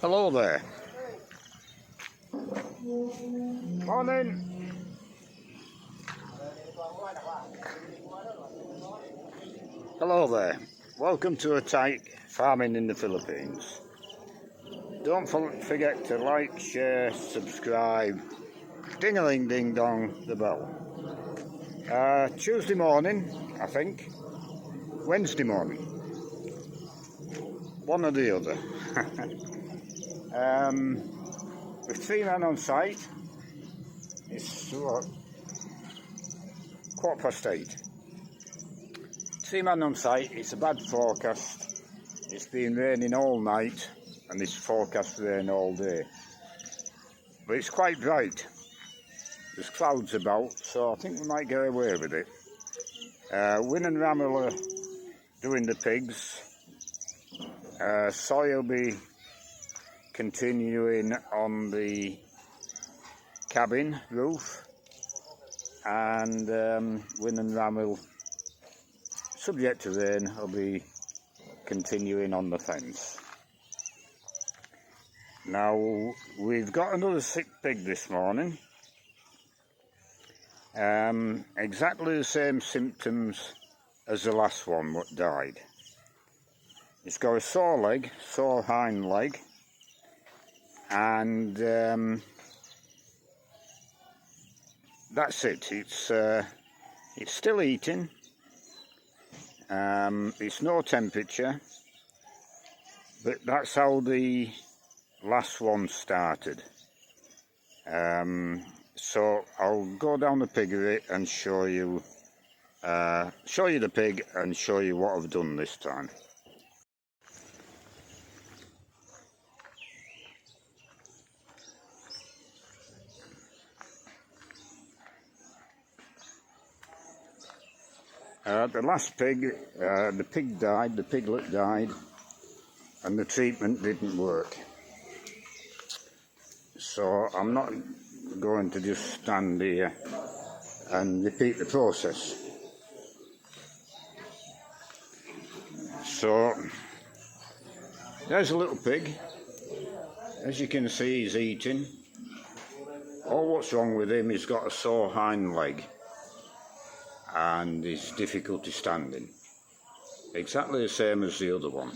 Hello there. Morning. Hello there. Welcome to a tyke farming in the Philippines. Don't forget to like, share, subscribe, ding-a-ling-ding-dong the bell. Tuesday morning, I think. Wednesday morning. One or the other. With 3 men on site. It's what, 8:15. 3 men on site. It's a bad forecast. It's been raining all night and it's forecast rain all day. But it's quite bright. There's clouds about, so I think we might get away with it. Win and Ramel are doing the pigs. Soy will be continuing on the cabin roof, and Win and Ramel, subject to rain, will be continuing on the fence. Now we've got another sick pig this morning. Exactly the same symptoms as the last one what died. It's got a sore leg, sore hind leg, and that's it. It's still eating. It's no temperature, but that's how the last one started. So I'll go down the piggery and show you the pig and show you what I've done this time. The last pig, the pig died, the piglet died, and the treatment didn't work. So I'm not going to just stand here and repeat the process. So there's a little pig. As you can see, he's eating. All what's wrong with him, he's got a sore hind leg and his difficulty standing. Exactly the same as the other one.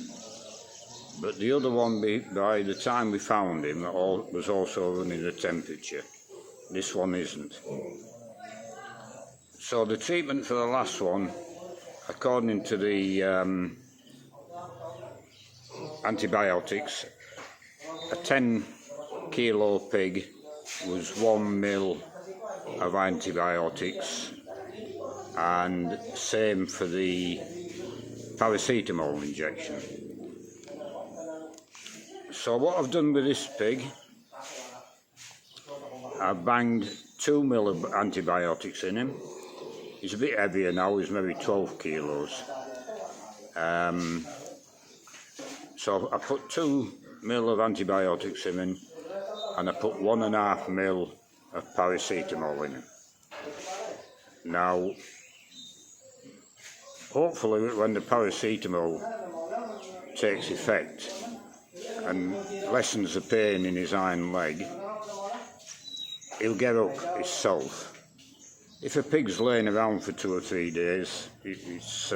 But the other one, by the time we found him, was also running a temperature. This one isn't. So the treatment for the last one, according to the antibiotics, a 10-kilo pig was 1 ml of antibiotics, and same for the paracetamol injection. So what I've done with this pig, I've banged 2 ml of antibiotics in him. He's a bit heavier now, he's maybe 12 kilos. So I put 2 ml of antibiotics in him, and I put 1.5 ml of paracetamol in him. Now, hopefully when the paracetamol takes effect and lessens the pain in his hind leg, he'll get up himself. If a pig's laying around for 2 or 3 days, it's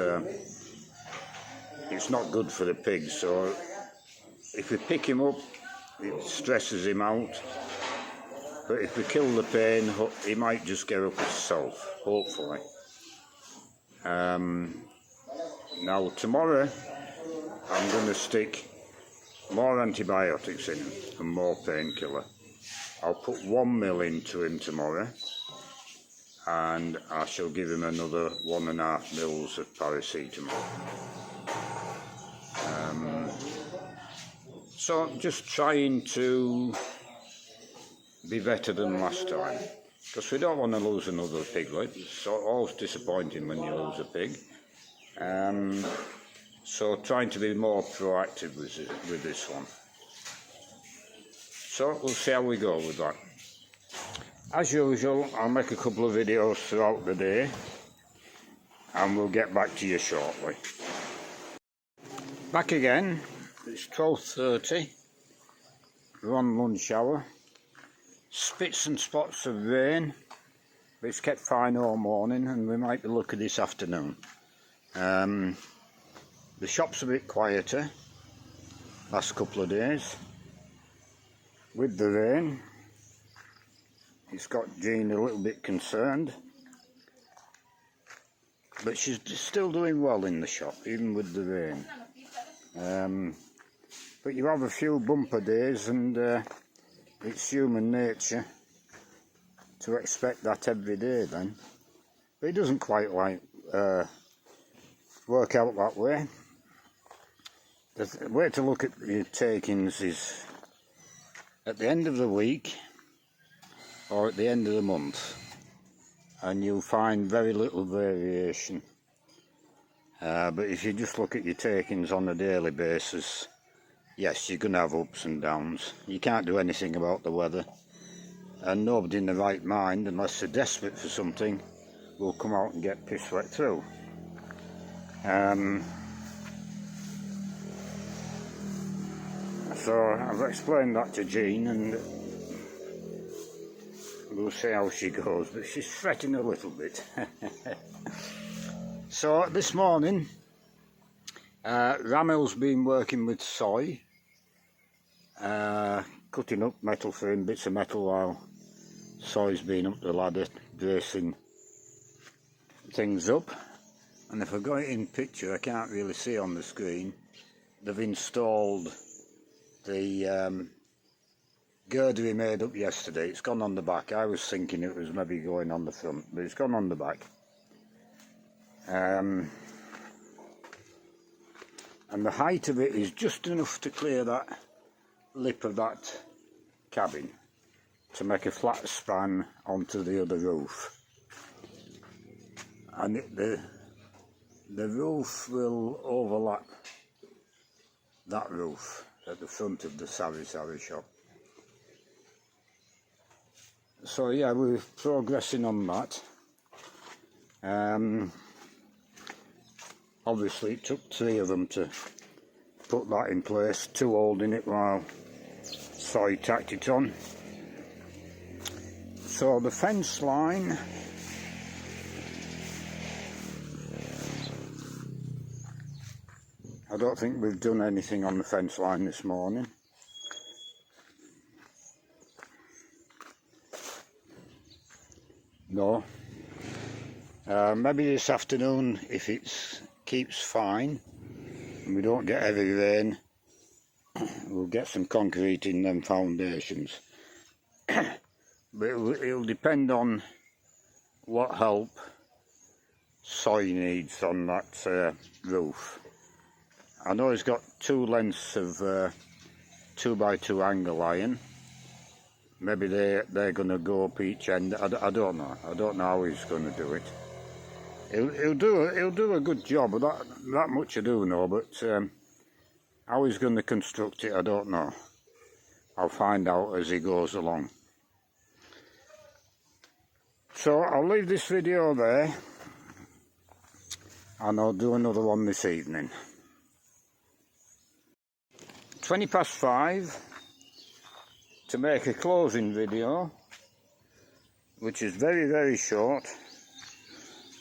not good for the pig. So if we pick him up, it stresses him out. But if we kill the pain, he might just get up himself, hopefully. Now tomorrow, I'm going to stick more antibiotics in him and more painkiller. I'll put 1 ml into him tomorrow, and I shall give him another 1.5 ml of paracetamol. So just trying to be better than last time, because we don't want to lose another piglet. It's always disappointing when you lose a pig. So trying to be more proactive with this one. So we'll see how we go with that. As usual, I'll make a couple of videos throughout the day, and we'll get back to you shortly. Back again. It's 12:30. one lunch hour. Spits and spots of rain, but it's kept fine all morning, and we might be lucky this afternoon. The shop's a bit quieter last couple of days. With the rain, it's got Jean a little bit concerned, but she's still doing well in the shop, even with the rain. But you have a few bumper days, and it's human nature to expect that every day then. But it doesn't quite like work out that way. The way to look at your takings is at the end of the week or at the end of the month, and you'll find very little variation. But if you just look at your takings on a daily basis, yes, you're going to have ups and downs. You can't do anything about the weather, and nobody in the right mind, unless they're desperate for something, will come out and get piss wet through. So I've explained that to Jean, and we'll see how she goes, but she's fretting a little bit. So this morning, Ramil's been working with soy, cutting up metal frame, bits of metal, while soy's been up the ladder bracing things up. And if I got it in picture, I can't really see on the screen, they've installed the girder he made up yesterday. It's gone on the back. I was thinking it was maybe going on the front, but it's gone on the back. And the height of it is just enough to clear that lip of that cabin to make a flat span onto the other roof. And the roof will overlap that roof at the front of the Sari shop. So yeah, we're progressing on that. Obviously it took 3 of them to put that in place, 2 holding it while Soy tacked it on. So the fence line, I don't think we've done anything on the fence line this morning. No. Maybe this afternoon, if it keeps fine and we don't get heavy rain, we'll get some concrete in them foundations. But it'll depend on what help Soy needs on that roof. I know he's got 2 lengths of 2x2 angle iron. Maybe they're going to go up each end. I don't know. I don't know how he's going to do it. He'll do a good job. That much I do know. But how he's going to construct it, I don't know. I'll find out as he goes along. So I'll leave this video there, and I'll do another one this evening. 5:20 to make a closing video, which is very short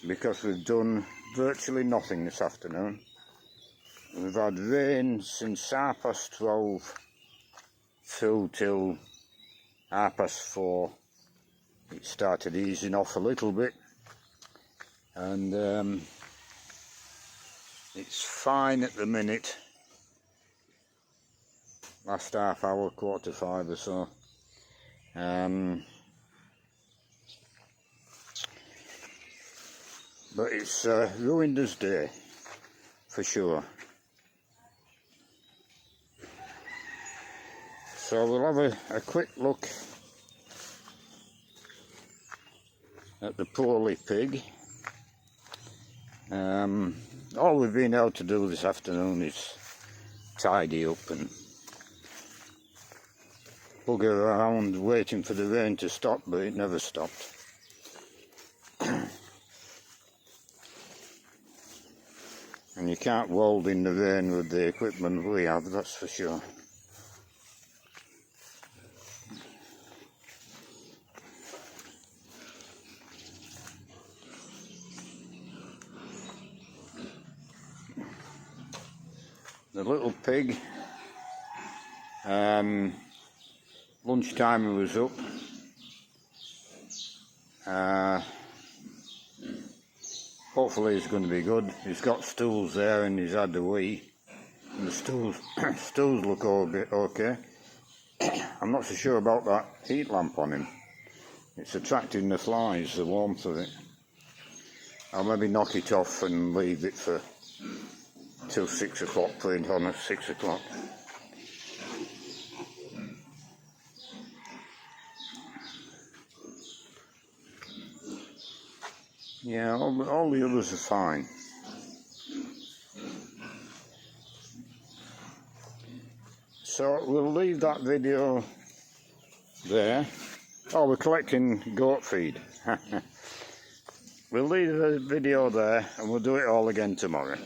because we've done virtually nothing this afternoon. We've had rain since 12:30 through till 4:30. It started easing off a little bit, and it's fine at the minute. Last half hour, 4:45 or so. But it's ruined us day, for sure. So we'll have a quick look at the poorly pig. All we've been able to do this afternoon is tidy up and bugger around waiting for the rain to stop, but it never stopped. And you can't weld in the rain with the equipment we have, that's for sure. the little pig. Lunchtime he was up. Hopefully it's going to be good. He's got stools there and he's had the wee. And the stools look all a bit okay. I'm not so sure about that heat lamp on him. It's attracting the flies, the warmth of it. I'll maybe knock it off and leave it for till 6 o'clock, put it on at 6 o'clock. Yeah, all the others are fine. So we'll leave that video there. Oh, we're collecting goat feed. We'll leave the video there and we'll do it all again tomorrow.